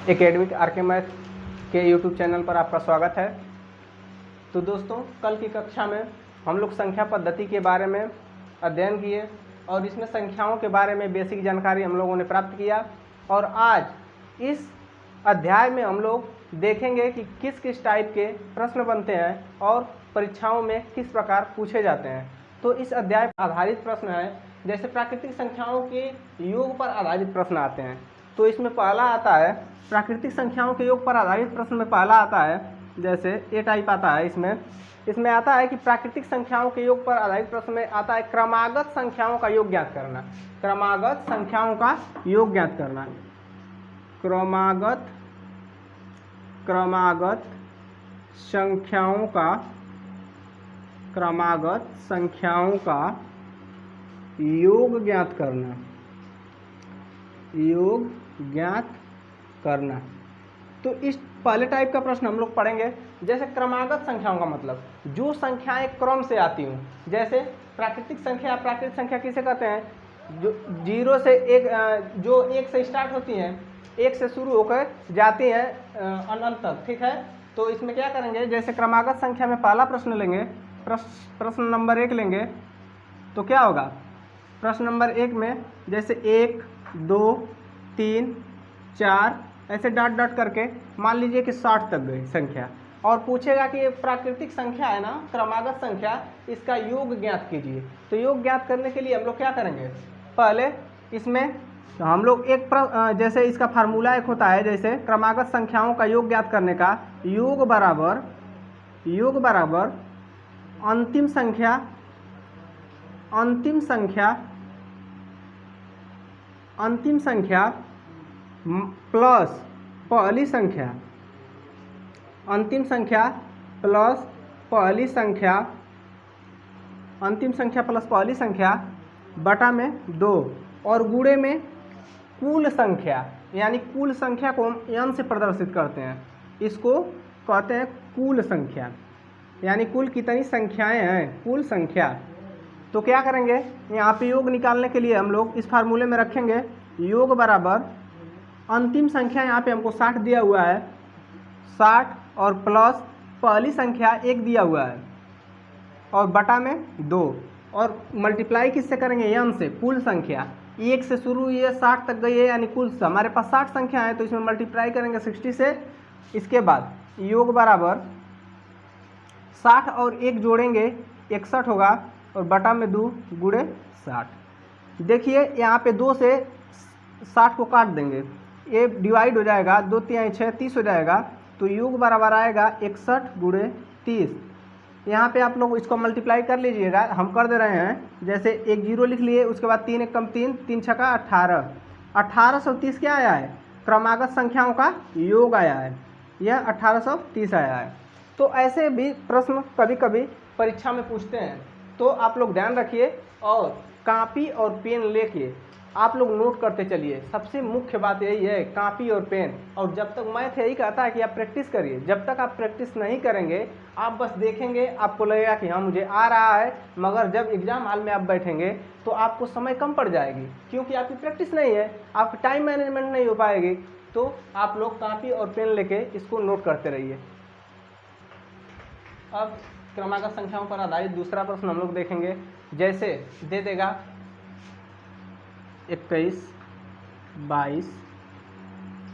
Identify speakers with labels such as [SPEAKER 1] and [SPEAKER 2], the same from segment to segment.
[SPEAKER 1] Academic R K math के YouTube channel पर आपका स्वागत है। तो दोस्तों, कल की कक्षा में हम लोग संख्या पद्धति के बारे में अध्ययन किए और इसमें संख्याओं के बारे में बेसिक जानकारी हम लोगों ने प्राप्त किया। और आज इस अध्याय में हम लोग देखेंगे कि किस किस टाइप के प्रश्न बनते हैं और परीक्षाओं में किस प्रकार पूछे जाते हैं। तो इस अध्याय पर आधारित प्रश्न है, जैसे प्राकृतिक संख्याओं के योग पर आधारित प्रश्न आते हैं। तो इसमें पहला आता है प्राकृतिक संख्याओं के योग पर आधारित प्रश्न में पहला आता है, जैसे ए टाइप आता है। इसमें आता है कि प्राकृतिक संख्याओं के योग पर आधारित प्रश्न में आता है क्रमागत संख्याओं का योग ज्ञात करना। क्रमागत संख्याओं का योग ज्ञात करना। क्रमागत संख्याओं का योग ज्ञात करना। योग ज्ञात करना। तो इस पहले टाइप का प्रश्न हम लोग पढ़ेंगे। जैसे क्रमागत संख्याओं का मतलब जो संख्याएं क्रम से आती हूँ, जैसे प्राकृतिक संख्या किसे कहते हैं? जो 0 से 1, जो 1 से स्टार्ट होती हैं, 1 से शुरू होकर जाती हैं अनंत तक। ठीक है, तो इसमें क्या करेंगे, जैसे क्रमागत संख्या में पहला प्रश्न लेंगे, प्रश्न नंबर 1 लेंगे, तो क्या होगा? प्रश्न नंबर 1 में जैसे 1, 2, 3, 4 ऐसे डॉट डॉट करके मान लीजिए कि 60 तक गई संख्या, और पूछेगा कि ये प्राकृतिक संख्या है ना, क्रमागत संख्या, इसका योग ज्ञात कीजिए। तो योग ज्ञात करने के लिए हम लोग क्या करेंगे, पहले इसमें हम लोग जैसे इसका फार्मूला एक होता है, जैसे क्रमागत संख्याओं का योग ज्ञात करने का, योग बराबर अंतिम संख्या प्लस पहली संख्या, अंतिम संख्या प्लस पहली संख्या बटा में 2 और गुणे में कुल संख्या, यानी कुल संख्या को हम n से प्रदर्शित करते हैं। इसको कहते हैं कुल संख्या, यानी कुल कितनी संख्याएं हैं, कुल संख्या। तो क्या करेंगे, यहाँ पे योग निकालने के लिए हम लोग इस फार्मूले में रखेंगे योग बराबर अंतिम संख्या, यहाँ पे हमको 60 दिया हुआ है, 60 और प्लस पहली संख्या 1 दिया हुआ है और बटा में 2, और मल्टीप्लाई किससे करेंगे, n से, कुल संख्या। 1 से शुरू हुई है, 60 तक गई है, यानी कुल हमारे पास 60 संख्या है, तो इसमें मल्टीप्लाई करेंगे 60 से। इसके बाद योग बराबर 60 और 1 जोड़ेंगे 61 होगा, और बटा में 2 गुणे 60। देखिए यहाँ पे 2 से 60 को काट देंगे, ये डिवाइड हो जाएगा, 2 3 6 30 हो जाएगा। तो योग बराबर आएगा 61 गुणे 30। यहाँ पे आप लोग इसको मल्टीप्लाई कर लीजिएगा, हम कर दे रहे हैं। जैसे 1 0 लिख लिए, उसके बाद 3 1 कम 3, 3 6 18, 1830 क्या आया है, क्रमागत संख्याओं का योग आया है, यह 1830 आया है। तो ऐसे भी प्रश्न कभी कभी परीक्षा में पूछते हैं, तो आप लोग ध्यान रखिए और कॉपी और पेन लेके आप लोग नोट करते चलिए। सबसे मुख्य बात यही है, कॉपी और पेन। और जब तक मैथ यही कहता है कि आप प्रैक्टिस करिए, जब तक आप प्रैक्टिस नहीं करेंगे, आप बस देखेंगे, आपको लगेगा कि हाँ मुझे आ रहा है, मगर जब एग्जाम हॉल में आप बैठेंगे तो आपको समय कम पड़ जाएगी, क्योंकि आपकी प्रैक्टिस नहीं है, आपकी टाइम मैनेजमेंट नहीं हो पाएगी। तो आप लोग कॉपी और पेन लेके इसको नोट करते रहिए। अब क्रमागत संख्याओं पर आधारित दूसरा प्रश्न हम लोग देखेंगे। जैसे दे देगा 21, 22,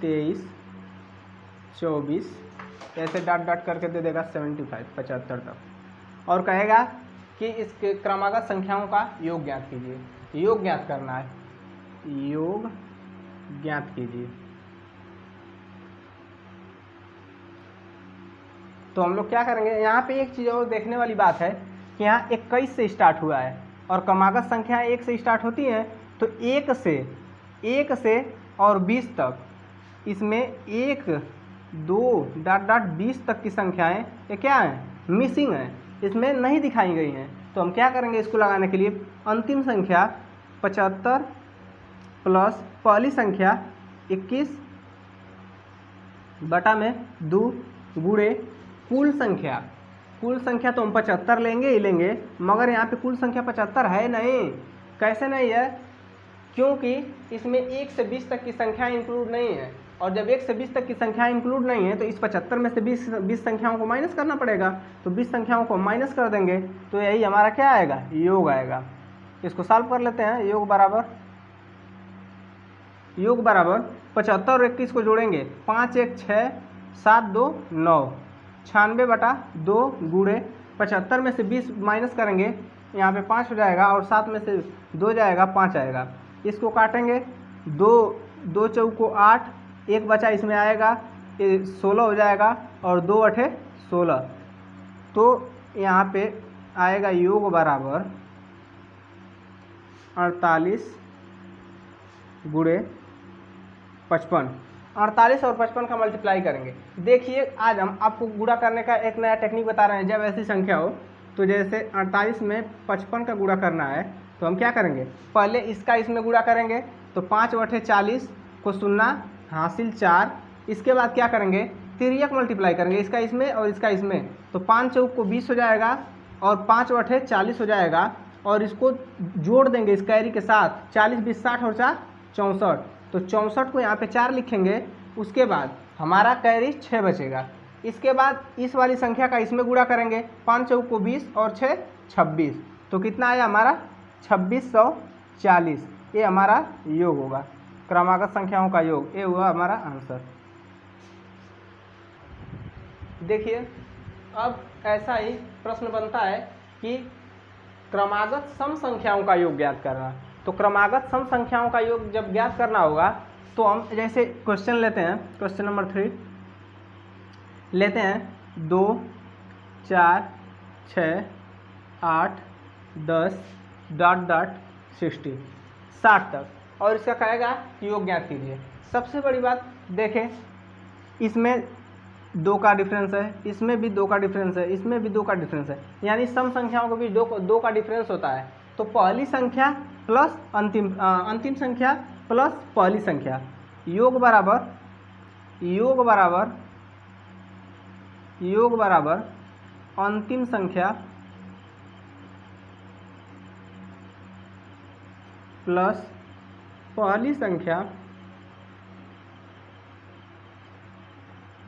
[SPEAKER 1] 23, 24 ऐसे डॉट डॉट करके दे देगा 75 75 तक, और कहेगा कि इस क्रमागत संख्याओं का योग ज्ञात कीजिए। योग ज्ञात करना है, योग ज्ञात कीजिए। तो हम लोग क्या करेंगे, यहाँ पे एक चीज़ और देखने वाली बात है कि यहाँ 21 से स्टार्ट हुआ है और क्रमागत संख्या 1 से स्टार्ट होती हैं, तो 1 से और 20 तक, इसमें 1 2 डॉट डॉट 20 तक की संख्याएं ये क्या हैं, मिसिंग हैं, इसमें नहीं दिखाई गई हैं। तो हम क्या करेंगे, इसको लगाने के लिए अंतिम संख्या 75 प्लस पहली संख्या 21 बटा में 2 गुणे कुल संख्या तो हम 75 लेंगे ही लेंगे, मगर यहाँ पे कुल संख्या 75 है नहीं। कैसे नहीं है, क्योंकि इसमें 1 से 20 तक की संख्या इंक्लूड नहीं है, और जब 1 से 20 तक की संख्या इंक्लूड नहीं है तो इस 75 में से 20 संख्याओं को माइनस करना पड़ेगा। तो 20 संख्याओं को माइनस कर देंगे तो यही हमारा क्या आएगा, योग आएगा। इसको सॉल्व कर लेते हैं। योग बराबर 75 और 21 को जोड़ेंगे, 5 1 6 7 2 9, 96/2 गुणे 75 में से 20 माइनस करेंगे, यहाँ पे 5 हो जाएगा और 7 में से 2 जाएगा, 5 आएगा। इसको काटेंगे, 2 चौको 8, 1 बचा इसमें आएगा, 16 हो जाएगा और 2 8 16। तो यहाँ पे आएगा योग बराबर 48 गुणे 55। 48 और 55 का मल्टीप्लाई करेंगे। देखिए आज हम आपको गुणा करने का एक नया टेक्निक बता रहे हैं। जब ऐसी संख्या हो तो जैसे 48 में 55 का गुणा करना है तो हम क्या करेंगे, पहले इसका इसमें गुणा करेंगे तो 5 बटे 40 को सुनना हासिल 4। इसके बाद क्या करेंगे, तिर्यक मल्टीप्लाई करेंगे, इसका इसमें और इसका इसमें, तो 5 चौक को 20 हो जाएगा और 5 बटे 40 हो जाएगा, और इसको जोड़ देंगे इस कैरी के साथ, 40 20 60 और 4 64, तो 64 को यहाँ पे 4 लिखेंगे। उसके बाद हमारा कैरी 6 बचेगा। इसके बाद इस वाली संख्या का इसमें गुणा करेंगे, 5 चौक को 20 और 6 26, तो कितना आया हमारा 2640। ये हमारा योग होगा, क्रमागत संख्याओं का योग, ये हुआ हमारा आंसर। देखिए अब ऐसा ही प्रश्न बनता है कि क्रमागत सम संख्याओं का योग ज्ञात करना। तो क्रमागत सम संख्याओं का योग जब ज्ञात करना होगा तो हम जैसे क्वेश्चन लेते हैं, क्वेश्चन नंबर 3 लेते हैं, 2 4 6 8 10 60 तक, और इसका कहेगा कि योग ज्ञात कीजिए। सबसे बड़ी बात देखें, इसमें 2 का डिफरेंस है, इसमें भी 2 का डिफरेंस है, इसमें भी 2 का डिफरेंस है, यानी सम संख्याओं के बीच 2 का डिफरेंस होता है। तो पहली संख्या प्लस अंतिम संख्या प्लस पहली संख्या, योग बराबर अंतिम संख्या प्लस पहली संख्या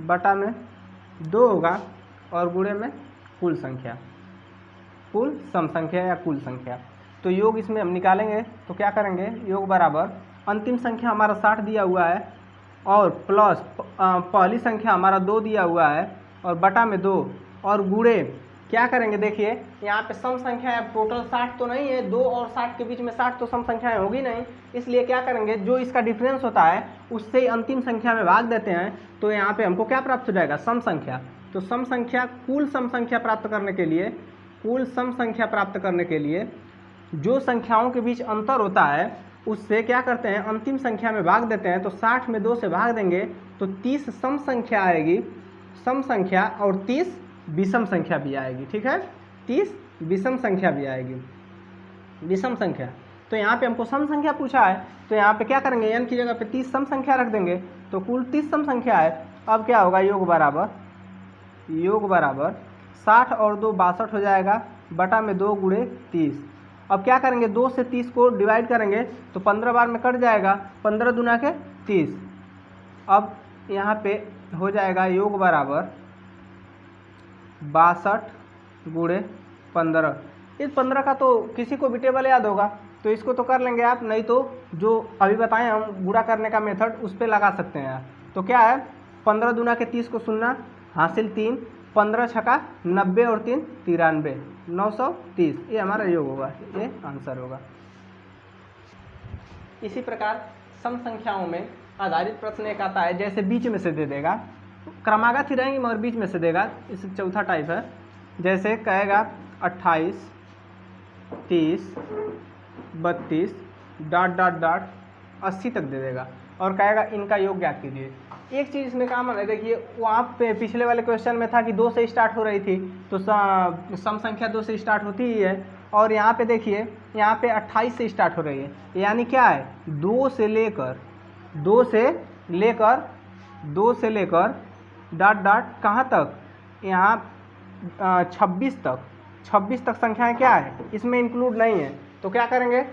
[SPEAKER 1] बटा में 2 होगा और गुणे में कुल संख्या, कुल सम संख्या या कुल संख्या। तो योग इसमें हम निकालेंगे तो क्या करेंगे, योग बराबर अंतिम संख्या हमारा 60 दिया हुआ है और प्लस पहली संख्या हमारा 2 दिया हुआ है और बटा में 2 और गुणे क्या करेंगे, देखिए यहाँ पे सम संख्या है, टोटल 60 तो नहीं है, 2 और 60 के बीच में 60 तो सम संख्याएं होगी नहीं, इसलिए क्या करेंगे, जो इसका डिफरेंस होता है उससे अंतिम संख्या में भाग देते हैं। तो यहाँ पे हमको क्या प्राप्त हो जाएगा, सम संख्या। तो सम संख्या, कुल सम संख्या प्राप्त करने के लिए जो संख्याओं के बीच अंतर होता है उससे क्या करते हैं, अंतिम संख्या में भाग देते हैं। तो 60 में 2 से भाग देंगे तो 30 सम संख्या आएगी, सम संख्या, और 30 विषम संख्या भी आएगी। ठीक है, 30 विषम संख्या भी आएगी, विषम संख्या। तो यहाँ पे हमको सम संख्या पूछा है तो यहाँ पे क्या करेंगे, n की जगह पे 30 सम संख्या रख देंगे, तो कुल 30 सम संख्या है। अब क्या होगा, योग बराबर 60 और 2 62 हो जाएगा, बटा में 2 गुणे 30। अब क्या करेंगे, 2 से 30 को डिवाइड करेंगे तो 15 बार में कट जाएगा, 15 दूना के 30। अब यहाँ पे हो जाएगा योग बराबर 62 गुणे 15। इस 15 का तो किसी को भी टेबल याद होगा तो इसको तो कर लेंगे आप, नहीं तो जो अभी बताएं हम गुणा करने का मेथड उस पर लगा सकते हैं आप। तो क्या है, 15 दूना के 30 को सुनना हासिल 3, 15 छका 90 और 3 93, 930। ये हमारा योग होगा, ये आंसर होगा। इसी प्रकार सम संख्याओं में आधारित प्रश्न एक आता है, जैसे बीच में से दे देगा, क्रमागत ही रहेंगे मगर बीच में से देगा। इस चौथा टाइप है, जैसे कहेगा 28 30 32 ... 80 तक दे देगा और कहेगा इनका योग ज्ञात कीजिए। एक चीज़ इसमें कॉमन है, देखिए वहाँ पे पिछले वाले क्वेश्चन में था कि 2 से स्टार्ट हो रही थी, तो सम संख्या 2 से स्टार्ट होती ही है, और यहाँ पे देखिए यहाँ पे 28 से स्टार्ट हो रही है, यानी क्या है, 2 से लेकर कहाँ तक, यहाँ 26 तक संख्याएं क्या है इसमें इंक्लूड नहीं है। तो क्या करेंगे,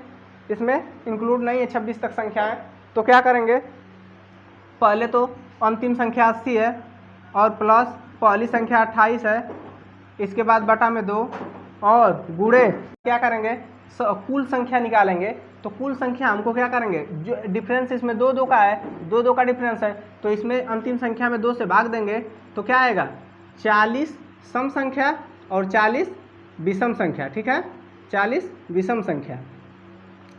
[SPEAKER 1] इसमें इंक्लूड नहीं है 26 तक संख्याएं। तो क्या करेंगे, पहले तो अंतिम संख्या 80 है और प्लस पहली संख्या 28 है, इसके बाद बटा में 2 और गुणे क्या करेंगे, कुल संख्या निकालेंगे। तो कुल संख्या हमको क्या करेंगे, जो डिफरेंस इसमें 2 का है, 2 का डिफरेंस है, तो इसमें अंतिम संख्या में 2 से भाग देंगे तो क्या आएगा, 40 सम संख्या और 40 विषम संख्या। ठीक है, 40 विषम संख्या।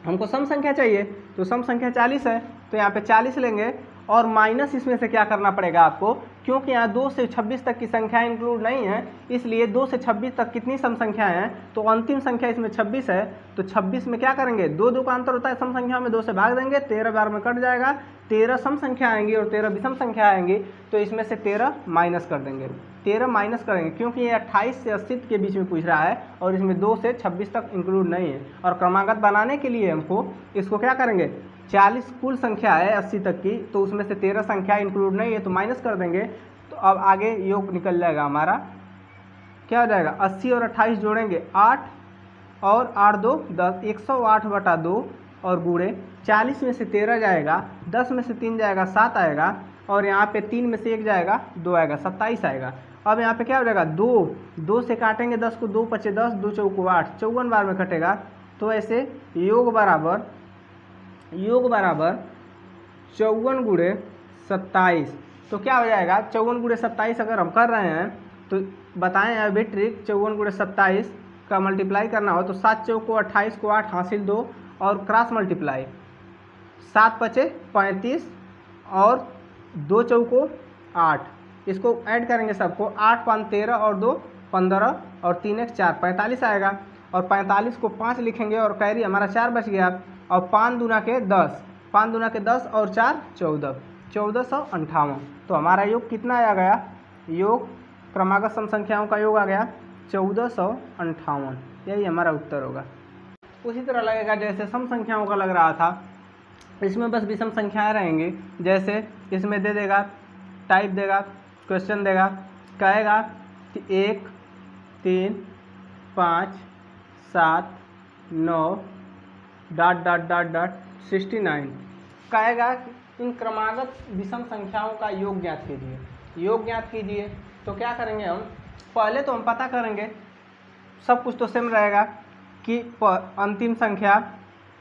[SPEAKER 1] हमको सम संख्या चाहिए तो सम संख्या 40 है, तो यहाँ पे 40 लेंगे और माइनस इसमें से क्या करना पड़ेगा आपको, क्योंकि यहाँ 2 से 26 तक की संख्याएं इंक्लूड नहीं है, इसलिए 2 से 26 तक कितनी सम संख्याएं हैं, तो अंतिम संख्या इसमें 26 है। तो 26 में क्या करेंगे, 2 का अंतर होता है सम संख्या में, 2 से भाग देंगे, 13 बार में कट जाएगा, 13 सम संख्या आएंगी और 13 विषम संख्या आएंगी, तो इसमें से 13 माइनस कर देंगे, 13 माइनस करेंगे, क्योंकि ये 28 से 80 के बीच में पूछ रहा है और इसमें 2 से 26 तक इंक्लूड नहीं है। और क्रमागत बनाने के लिए हमको इसको क्या करेंगे, 40 कुल संख्या है 80 तक की, तो उसमें से 13 संख्या इंक्लूड नहीं है तो माइनस कर देंगे। तो अब आगे योग निकल जाएगा हमारा, क्या हो जाएगा, 80 और 28 जोड़ेंगे 8 और 8 2 10, 108/2 और गुणे 40 में से 13 जाएगा, 10 में से 3 जाएगा 7 आएगा, और यहाँ पे 3 में से 1 जाएगा 2 आएगा, 27 आएगा। अब यहाँ पे क्या हो जाएगा, 2 से काटेंगे 10 को, 2 पचे 10, 2 चौको 8, 54 बार में कटेगा। तो ऐसे योग बराबर 54 गुणे 27। तो क्या हो जाएगा, 54 गुणे 27 अगर हम कर रहे हैं तो बताएं अभी ट्रिक, 54 गुणे 27 का मल्टीप्लाई करना हो तो 7 चौको 28 को 8 हासिल 2 और क्रॉस मल्टीप्लाई, 7 पचे 35 और 2 चौको 8, इसको ऐड करेंगे सबको, 8 5 13 और 2 15 और 3 1 4, 45 आएगा। और 45 को 5 लिखेंगे और कैरी हमारा 4 बच गया। और 5 दूना के 10, 5 दूना के 10 और 4 14, 1458। तो हमारा योग कितना आ गया, योग क्रमागत सम संख्याओं का योग आ गया 1458, यही हमारा उत्तर होगा। उसी तरह लगेगा जैसे सम संख्याओं का लग रहा था, इसमें बस विषम संख्याएं रहेंगी। जैसे इसमें दे देगा, टाइप देगा, क्वेश्चन देगा, कहेगा कि 1 3 5 7 9 ... 69, कहेगा इन क्रमागत विषम संख्याओं का योग ज्ञात कीजिए, योग ज्ञात कीजिए। तो क्या करेंगे हम, पहले तो हम पता करेंगे, सब कुछ तो सेम रहेगा कि अंतिम संख्या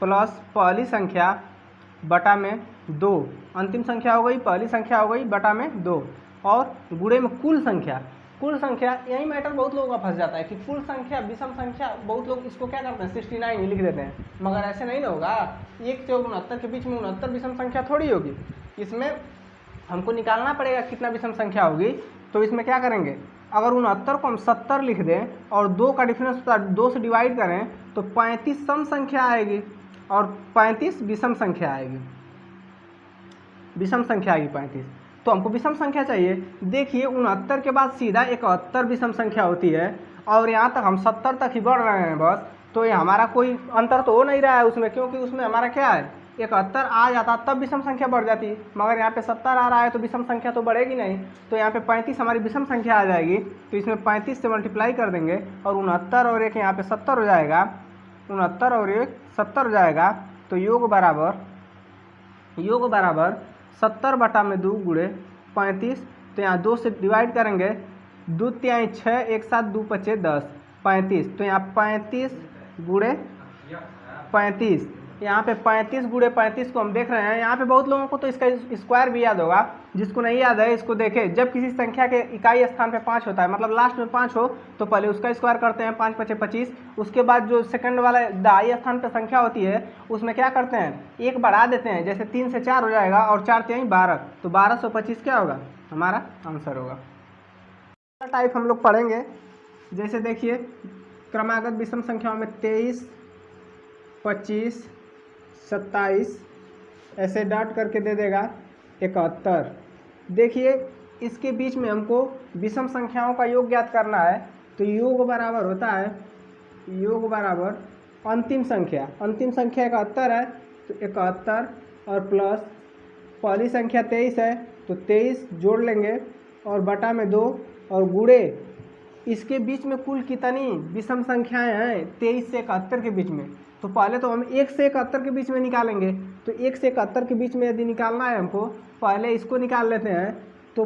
[SPEAKER 1] प्लस पहली संख्या बटा में 2, अंतिम संख्या हो गई, पहली संख्या हो गई, बटा में 2 और गुणे में कुल संख्या। कुल संख्या, यही मैटर बहुत लोगों का फंस जाता है कि कुल संख्या विषम संख्या, बहुत लोग इसको क्या करते हैं 69 ही लिख देते हैं, मगर ऐसे नहीं ना होगा। 1 से 69 के बीच में 69 विषम संख्या थोड़ी होगी, इसमें हमको निकालना पड़ेगा कितना विषम संख्या होगी। तो इसमें क्या करेंगे, अगर 69 को हम 70 लिख दें और 2 का डिफरेंस 2 से डिवाइड करें तो 35 सम संख्या आएगी और 35 विषम संख्या आएगी, विषम संख्या आएगी 35। तो हमको विषम संख्या चाहिए। देखिए 69 के बाद सीधा 71 विषम संख्या होती है और यहाँ तक हम 70 तक ही बढ़ रहे हैं बस। तो ये हमारा कोई अंतर तो हो नहीं रहा है उसमें, क्योंकि उसमें हमारा क्या है 71 आ जाता तब विषम संख्या बढ़ जाती, मगर यहाँ पे 70 आ रहा है तो विषम संख्या तो बढ़ेगी नहीं। तो यहाँ पे 35 हमारी विषम संख्या आ जाएगी, तो इसमें 35 से मल्टीप्लाई कर देंगे और 69 और 1 यहाँ पे 70 हो जाएगा, 69 और 1 70 हो जाएगा। तो योग बराबर 70 बटा में 2 गुणे 35। तो यहाँ 2 से डिवाइड करेंगे, 2 तिहाई 6, 1 7 2 पचे 10, 35। तो यहाँ 35 गुणे 35, यहाँ पे 35 गुणे 35 को हम देख रहे हैं। यहाँ पे बहुत लोगों को तो इसका स्क्वायर भी याद होगा, जिसको नहीं याद है इसको देखें। जब किसी संख्या के इकाई स्थान पे 5 होता है, मतलब लास्ट में 5 हो, तो पहले उसका स्क्वायर करते हैं, 5 पचे 25। उसके बाद जो सेकंड वाला दहाई स्थान पे संख्या होती है उसमें क्या करते हैं, 1 बढ़ा देते हैं, जैसे 3 से 4 हो जाएगा और 4 तिहाई 12, तो 1225 क्या होगा, हमारा आंसर होगा। टाइप हम लोग पढ़ेंगे, जैसे देखिए क्रमागत विषम संख्याओं में 23 25 27 ऐसे डॉट करके दे देगा 71। देखिए इसके बीच में हमको विषम संख्याओं का योग ज्ञात करना है। तो योग बराबर होता है, योग बराबर अंतिम संख्या 71 है, तो 71 और प्लस पहली संख्या 23 है तो 23 जोड़ लेंगे और बटा में 2 और गुणे इसके बीच में कुल कितनी विषम संख्याएं हैं 23 से 71 के बीच में, तो पहले तो हम 1 से 71 के बीच में निकालेंगे। तो 1 से 71 के बीच में यदि निकालना है हमको, पहले इसको निकाल लेते हैं। तो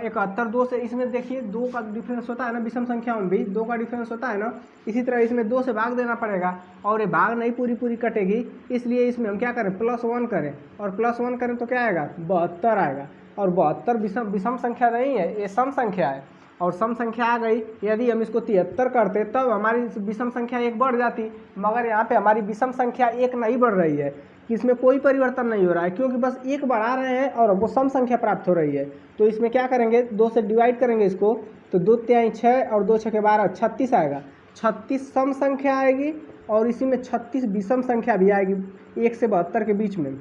[SPEAKER 1] 71 2 से, इसमें देखिए 2 का डिफरेंस होता है ना, विषम संख्याओं में भी 2 का डिफरेंस होता है ना, इसी तरह इसमें 2 से भाग देना पड़ेगा और ये भाग नहीं पूरी कटेगी, इसलिए इसमें हम क्या करें, +1 करें। और +1 करें तो क्या आएगा, 72 आएगा। और 72 विषम संख्या नहीं है, ये सम संख्या है। और सम संख्या आ गई। यदि हम इसको 73 करते तब हमारी विषम संख्या 1 बढ़ जाती, मगर यहाँ पे हमारी विषम संख्या 1 नहीं बढ़ रही है, इसमें कोई परिवर्तन नहीं हो रहा है, क्योंकि बस 1 बढ़ा रहे हैं और हमको सम संख्या प्राप्त हो रही है। तो इसमें क्या करेंगे, 2 से डिवाइड करेंगे इसको, तो 2 तिहाई 6 और 2 6 12, 36 आएगा। 36 सम संख्या आएगी और इसी में 36 विषम संख्या भी आएगी, 1 से 72 के बीच में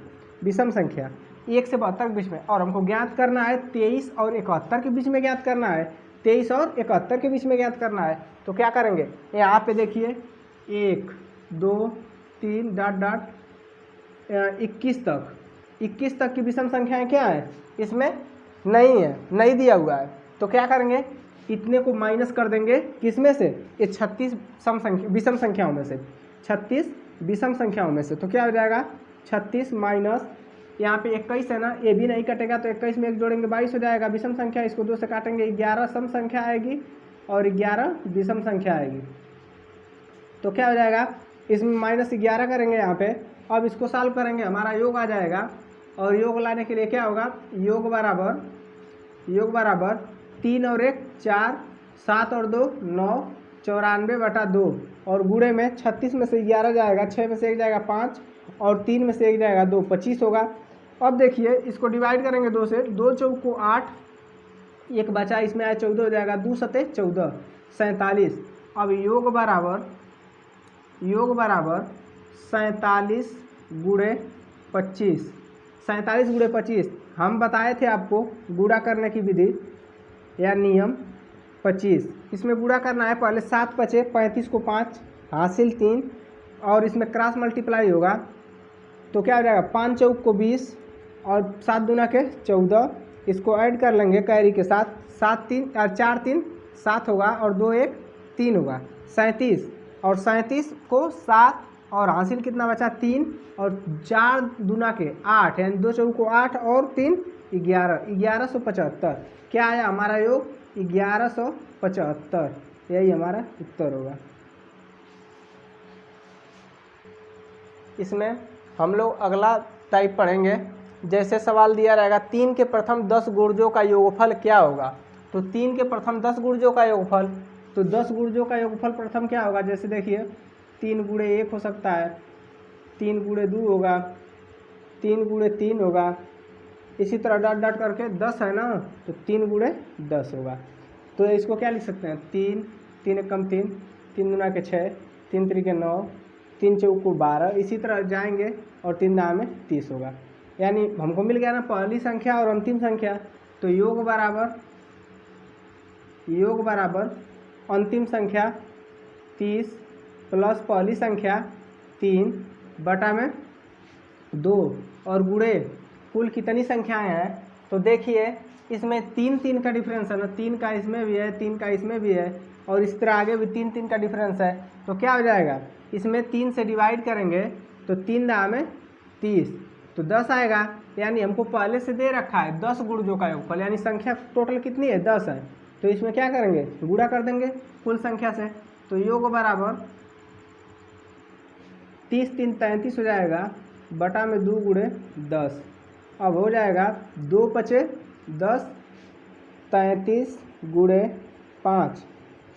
[SPEAKER 1] विषम संख्या, 1 से 72 के बीच में। और हमको ज्ञात करना है 23 और 71 के बीच में ज्ञात करना है, 23 और 71 के बीच में ज्ञात करना है। तो क्या करेंगे, यहाँ पे देखिए 1 2 3 डॉट डॉट 21 तक की विषम संख्याएं क्या है, इसमें नहीं है, नहीं दिया हुआ है। तो क्या करेंगे, इतने को माइनस कर देंगे किसमें से, ये 36 विषम संख्याओं में से, 36 विषम संख्याओं में से। तो क्या हो जाएगा, 36 माइनस यहाँ पे 21 है ना, ये भी नहीं कटेगा, तो 21 में 1 जोड़ेंगे 22 हो जाएगा विषम संख्या। इसको 2 से काटेंगे, 11 सम संख्या आएगी और 11 विषम संख्या आएगी। तो क्या हो जाएगा, इसमें -11 करेंगे यहाँ पे। अब इसको सॉल्व करेंगे, हमारा योग आ जाएगा। और योग लाने के लिए क्या होगा, योग बराबर 3 और 1 4, 7 और 2 9, 94/2 और गुणे में 36 में से 11 जाएगा, 6 में से 1 जाएगा 5 और 3 में से 1 जाएगा 2, 25 होगा। अब देखिए इसको डिवाइड करेंगे 2 से, 2 चौक को 8, 1 बचा, इसमें आया 14 हो जाएगा, 2 सते 14, 47। अब योग बराबर 47 गुणे 25, 47 गुणे 25 हम बताए थे आपको गुणा करने की विधि या नियम 25। इसमें गुणा करना है, पहले 7 बचे, 35 को 5 हासिल 3 और इसमें क्रॉस मल्टीप्लाई होगा। तो क्या हो जाएगा, 5 चौक को 20 और 7 दूना के 14, इसको ऐड कर लेंगे कैरी के साथ, 7 3 और 4 3 7 होगा और 2 1 3 होगा, 37। और 37 को 7 और हासिल कितना बचा 3 और 4 दूना के 8, यानी 2 चौक को 8 और 3 11, 1175। क्या आया हमारा योग, 1175। यही हमारा उत्तर होगा। इसमें हम लोग अगला टाइप पढ़ेंगे। जैसे सवाल दिया रहेगा 3 के प्रथम 10 गुणजों का योगफल क्या होगा। तो 3 के प्रथम 10 गुणजों का योगफल, तो 10 गुणजों का योगफल प्रथम क्या होगा, जैसे देखिए 3 गुणे 1 हो सकता है, 3 गुणे 2 होगा, 3 गुणे 3 होगा, इसी तरह डॉट डॉट करके 10 है ना, तो 3 गुणे 10 होगा। तो इसको क्या लिख सकते हैं, 3 3 एकम 3, 3 दूना के 6, 3 त्रिके 9, 3 चौक को 12, इसी तरह जाएंगे और 3 दाम में 30 होगा। यानी हमको मिल गया ना पहली संख्या और अंतिम संख्या। तो योग बराबर अंतिम संख्या 30 प्लस पहली संख्या 3 बटा में 2 और गुणे कुल कितनी संख्याएं हैं। तो देखिए इसमें 3 3 का डिफरेंस है ना, 3 का इसमें भी है, 3 का इसमें भी है और इस तरह आगे भी 3 3 का डिफरेंस है। तो क्या हो जाएगा, इसमें 3 से डिवाइड करेंगे तो 3 दाम में 30, तो 10 आएगा। यानी हमको पहले से दे रखा है 10 गुणजों का योगफल, यानी संख्या टोटल कितनी है 10 है। तो इसमें क्या करेंगे, गुणा कर देंगे कुल संख्या से। तो योग बराबर 30 3 33 हो जाएगा बटा में 2 गुणे 10। अब हो जाएगा 2 पचे 10, 33 गुणे 5,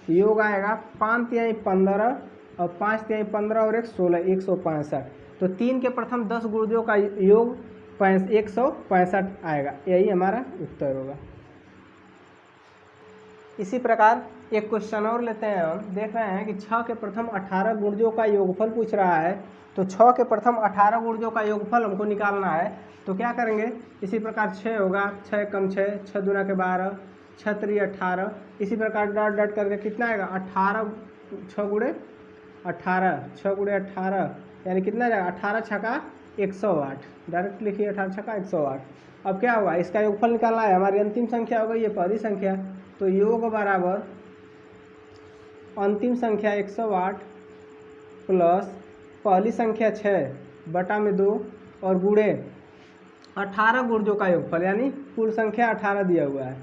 [SPEAKER 1] योग आएगा 5 तिहाई 15 और 5 तिहाई 15 और 1 16, 165। तो 3 के प्रथम 10 गुणजों का योग 165 आएगा, यही हमारा उत्तर होगा। इसी प्रकार एक क्वेश्चन और लेते हैं हम, देख रहे हैं कि 6 के प्रथम 18 गुणजों का योगफल पूछ रहा है। तो 6 के प्रथम 18 गुणजों का योगफल हमको निकालना है। तो क्या करेंगे, इसी प्रकार 6 होगा, 6 कम 6, 6 दूना के 12, 6 3 18, इसी प्रकार डॉट डॉट करके कितना आएगा 18, 6 गुणे 18, 6 गुणे 18 यानी कितना जाएगा 18 छक्का 108, डायरेक्ट लिखिए 18 छक्का 108। अब क्या होगा, इसका योगफल निकालना है, हमारी अंतिम संख्या हो गई ये पहली संख्या। तो योग बराबर अंतिम संख्या 108 प्लस पहली संख्या 6/2 और गुणे 18 गुर्जों का योगफल, यानी कुल संख्या 18 दिया हुआ है।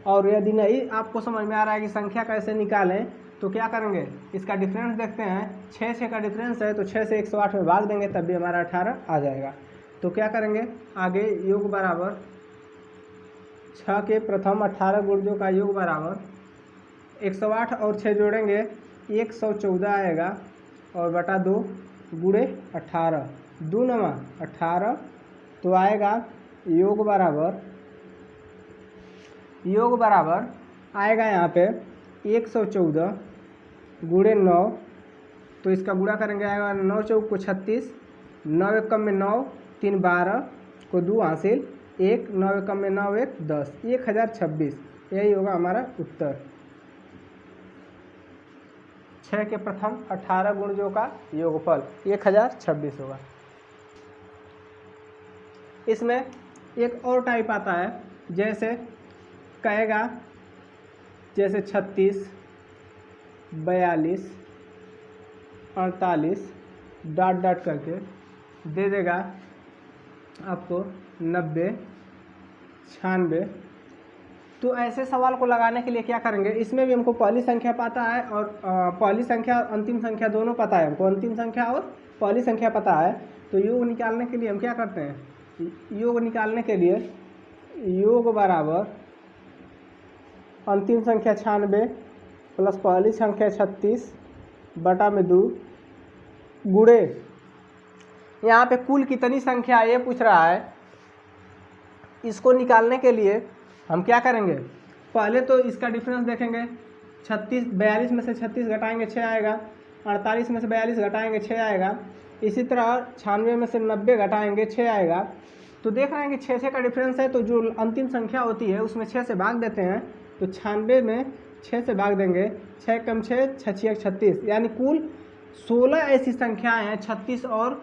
[SPEAKER 1] और यदि नहीं आपको समझ में आ रहा है कि संख्या कैसे निकालें, तो क्या करेंगे, इसका डिफरेंस देखते हैं। 6 का डिफरेंस है तो 6 से 108 में भाग देंगे तब भी हमारा 18 आ जाएगा। तो क्या करेंगे आगे, योग बराबर 6 के प्रथम 18 गुर्जों का योग बराबर 108 और 6 जोड़ेंगे 114 आएगा और बटा 2 गुणे 18, 2 9 18, तो आएगा योग बराबर आएगा यहाँ पे 114 गुणे 9, तो इसका गुणा करेंगे आएगा 9 चौक को 36, 9 एकम में 9, 3 12 को 2 हासिल 1, 9 एकम में 9 1 10, 1026। यही होगा हमारा उत्तर। 6 के प्रथम 18 गुणजों का योगफल 1026 होगा। इसमें एक और टाइप आता है, जैसे कहेगा जैसे 36, 42, 48 डॉट डॉट करके दे देगा आपको 90, 96। तो ऐसे सवाल को लगाने के लिए क्या करेंगे, इसमें भी हमको पहली संख्या पता है और पहली संख्या अंतिम संख्या दोनों पता है हमको, अंतिम संख्या और पहली संख्या पता है। तो योग निकालने के लिए हम क्या करते हैं, योग निकालने के लिए योग बराबर अंतिम संख्या 96 प्लस पहली संख्या 36/2 गुणे, यहाँ पे कुल कितनी संख्या ये पूछ रहा है। इसको निकालने के लिए हम क्या करेंगे, पहले तो इसका डिफरेंस देखेंगे। 42 में से 36 घटाएंगे 6 आएगा, 48 में से 42 घटाएंगे 6 आएगा, इसी तरह 96 में से 90 घटाएंगे 6 आएगा। तो देख रहे हैं कि 6 का डिफरेंस है, तो जो अंतिम संख्या होती है उसमें 6 से भाग देते हैं। तो 96 में 6 से भाग देंगे, 6 कम 6 6 36, यानी कुल 16 ऐसी संख्याएं हैं। 36 और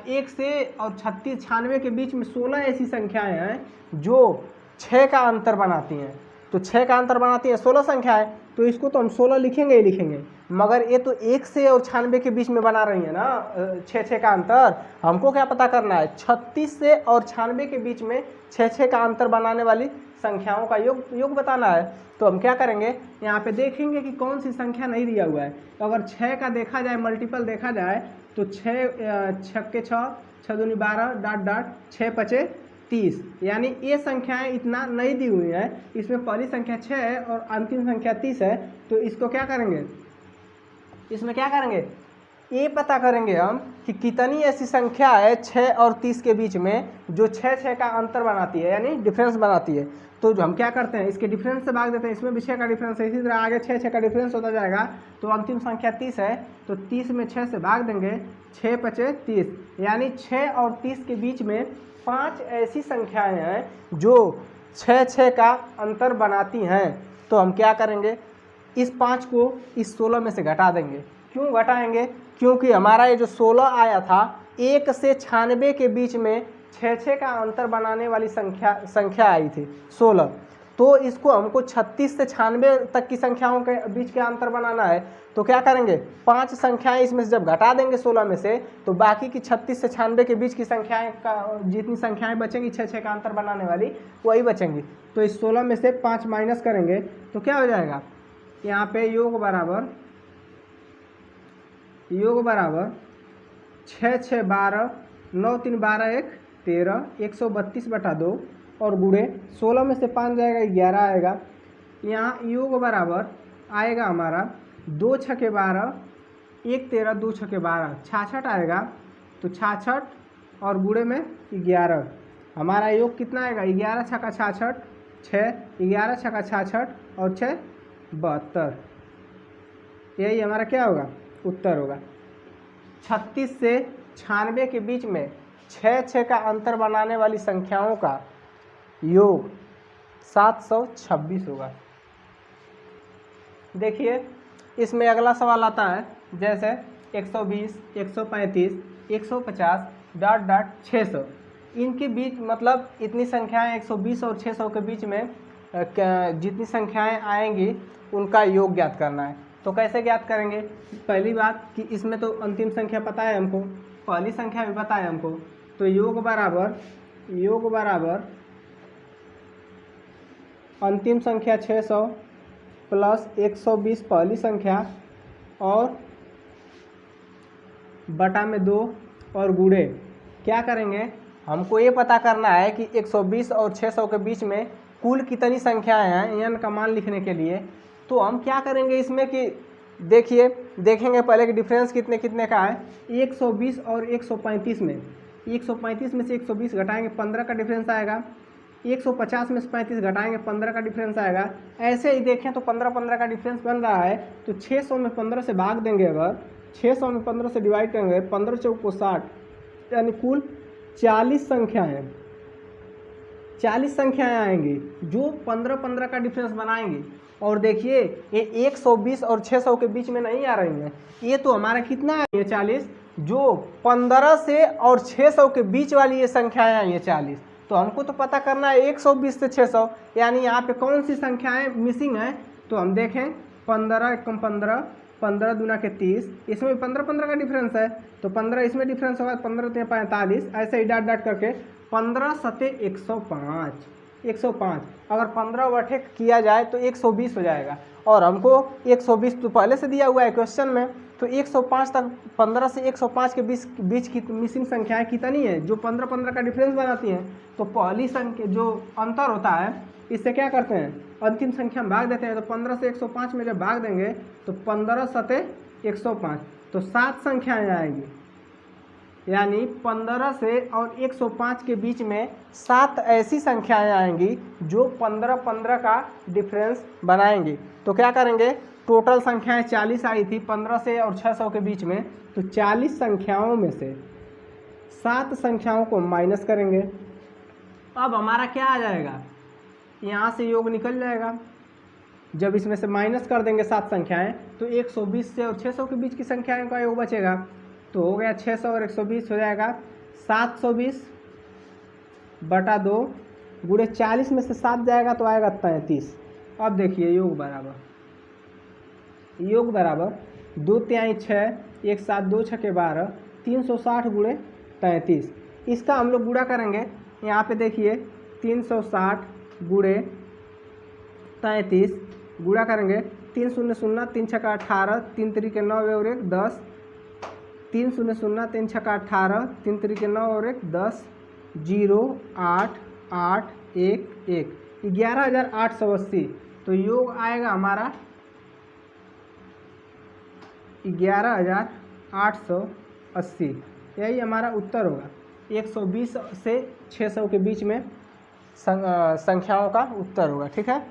[SPEAKER 1] 1 से और 36 96 के बीच में 16 ऐसी संख्याएं हैं जो 6 का अंतर बनाती हैं। तो 6 का अंतर बनाती है 16 संख्या है, तो इसको तो हम 16 लिखेंगे ही लिखेंगे, मगर ये तो 1 से और 96 के बीच में बना रही है ना 6 का अंतर। हमको क्या पता करना है, 36 से और 96 के बीच में 6 का अंतर बनाने वाली संख्याओं का योग बताना है। तो हम क्या करेंगे, यहाँ पे देखेंगे कि कौन सी संख्या नहीं दिया हुआ है। तो अगर 6 का देखा जाए, मल्टीपल देखा जाए, तो 6 के 6 6 दूनी 12 डॉट डॉट 6 पचे 30, यानी ये संख्याएं इतना नहीं दी हुई है। इसमें पहली संख्या 6 है और अंतिम संख्या 30 है। तो इसको क्या करेंगे, इसमें क्या करेंगे, ये पता करेंगे हम कि कितनी ऐसी संख्या है 6 और 30 के बीच में जो 6 का अंतर बनाती है, यानी डिफरेंस बनाती है। तो जो हम क्या करते हैं, इसके डिफरेंस से भाग देते हैं। इसमें भी 6 का डिफरेंस है, इसी तरह आगे 6 का डिफरेंस होता जाएगा। तो अंतिम संख्या 30 है, तो 30 में 6 से भाग देंगे, 6 पचे 30, यानी 6 और 30 के बीच में 5 ऐसी संख्याएं हैं जो 6 का अंतर बनाती हैं। तो हम क्या करेंगे, इस 5 को इस 16 में से घटा देंगे। क्यों घटाएंगे, क्योंकि हमारा ये जो 16 आया था 1 से 96 के बीच में 6 का अंतर बनाने वाली संख्या आई थी 16। तो इसको हमको 36 से 96 तक की संख्याओं के बीच का अंतर बनाना है। तो क्या करेंगे, 5 संख्याएं इसमें से जब घटा देंगे 16 में से, तो बाकी की 36 से 96 के बीच की संख्याएं का जितनी संख्याएं बचेंगी 6 का अंतर बनाने वाली, वही बचेंगी। तो इस 16 में से 5 माइनस करेंगे तो क्या हो जाएगा, यहाँ पे योग बराबर 6 6 12 9 3 12 1 13 132/2 और गुणे 16 में से 5 जाएगा 11 आएगा। यहाँ योग बराबर आएगा हमारा 2 6 12 1 13 2 6 12 66 आएगा। तो 66 और गुणे में 11, हमारा योग कितना आएगा, 11 6 66 6, 11 6 66 और 6 72। यही हमारा क्या होगा, उत्तर होगा। 36 से 96 के बीच में 6 का अंतर बनाने वाली संख्याओं का योग 726 होगा। देखिए इसमें अगला सवाल आता है, जैसे 120 135 150 डॉट डॉट 600, इनके बीच मतलब इतनी संख्याएं 120 और 600 के बीच में जितनी संख्याएं आएंगी उनका योग ज्ञात करना है। तो कैसे ज्ञात करेंगे? पहली बात कि इसमें तो अंतिम संख्या पता है हमको, पहली संख्या भी पता है हमको, तो योग बराबर अंतिम संख्या 600 प्लस 120 पहली संख्या और बटा में 2 और गुणे। क्या करेंगे? हमको ये पता करना है कि 120 और 600 के बीच में कुल कितनी संख्याएं हैं n का मान लिखने के लिए। तो हम क्या करेंगे इसमें कि देखेंगे पहले कि डिफरेंस कितने कितने का है। 120 और 135 में, 135 में से 120 घटाएंगे 15 का डिफरेंस आएगा, 150 में से 35 घटाएंगे 15 का डिफरेंस आएगा। ऐसे ही देखें तो 15 का डिफरेंस बन रहा है। तो 600 में 15 से भाग देंगे, अगर 600 में 15 से डिवाइड करेंगे, 15 चौक को 60, यानी कुल 40 संख्याएं आएंगी जो 15 का डिफरेंस बनाएंगे। और देखिए ये 120 और 600 के बीच में नहीं आ रही है, ये तो हमारा कितना है, ये 40, जो 15 से और 600 के बीच वाली ये संख्याएं हैं, ये 40। तो हमको तो पता करना है 120 से 600, यानी यहाँ पे कौन सी संख्याएं मिसिंग है। तो हम देखें 15 एकम 15, 15 दूना के 30, इसमें 15 का डिफरेंस है, तो 15 इसमें डिफरेंस होगा, 15 3 45, ऐसे ही डाट डाट करके 15 सते 105। अगर 15 बटे किया जाए तो 120 हो जाएगा, और हमको 120 तो पहले से दिया हुआ है क्वेश्चन में। तो 105 तक 15 से 105 के बीच की मिसिंग संख्याएं कितनी है, जो 15 का डिफरेंस बनाती हैं। तो पहली संख्या जो अंतर होता है, इससे क्या करते हैं, अंतिम संख्या में भाग देते हैं। तो 15 से 105 में जब भाग देंगे तो 15 सते 105, तो 7 संख्याएं आएंगी, यानी 15 से और 105 के बीच में 7 ऐसी संख्याएं आएंगी जो 15 का डिफरेंस बनाएंगी। तो क्या करेंगे, टोटल संख्याएं 40 आई थी 15 से और 600 के बीच में, तो 40 संख्याओं में से 7 संख्याओं को माइनस करेंगे। अब हमारा क्या आ जाएगा, यहाँ से योग निकल जाएगा। जब इसमें से माइनस कर देंगे 7 संख्याएं, तो 120 से और 600 के बीच की संख्याओं का योग बचेगा। तो हो गया 600 और 120 हो जाएगा 720 बटा 2 गुणे 40 में से 7 जाएगा तो आएगा 33। अब देखिए योग बराबर 2 तिहाई 6, 1 7 2 6 के 12, 360 गुणे 33। इसका हम लोग गुणा करेंगे। यहाँ पे देखिए 360 गुणे 33 गुणा करेंगे, 3 0 0, 3 6 18, 3 3 के 9 और 1 10, 3 0 0, 3 6 18, 3 3 के 9 और 1 10, 0 8 8 1 1, 11,880। तो योग आएगा हमारा 11,880, यही हमारा उत्तर होगा। 120 से 600 के बीच में संख्याओं का उत्तर होगा। ठीक है।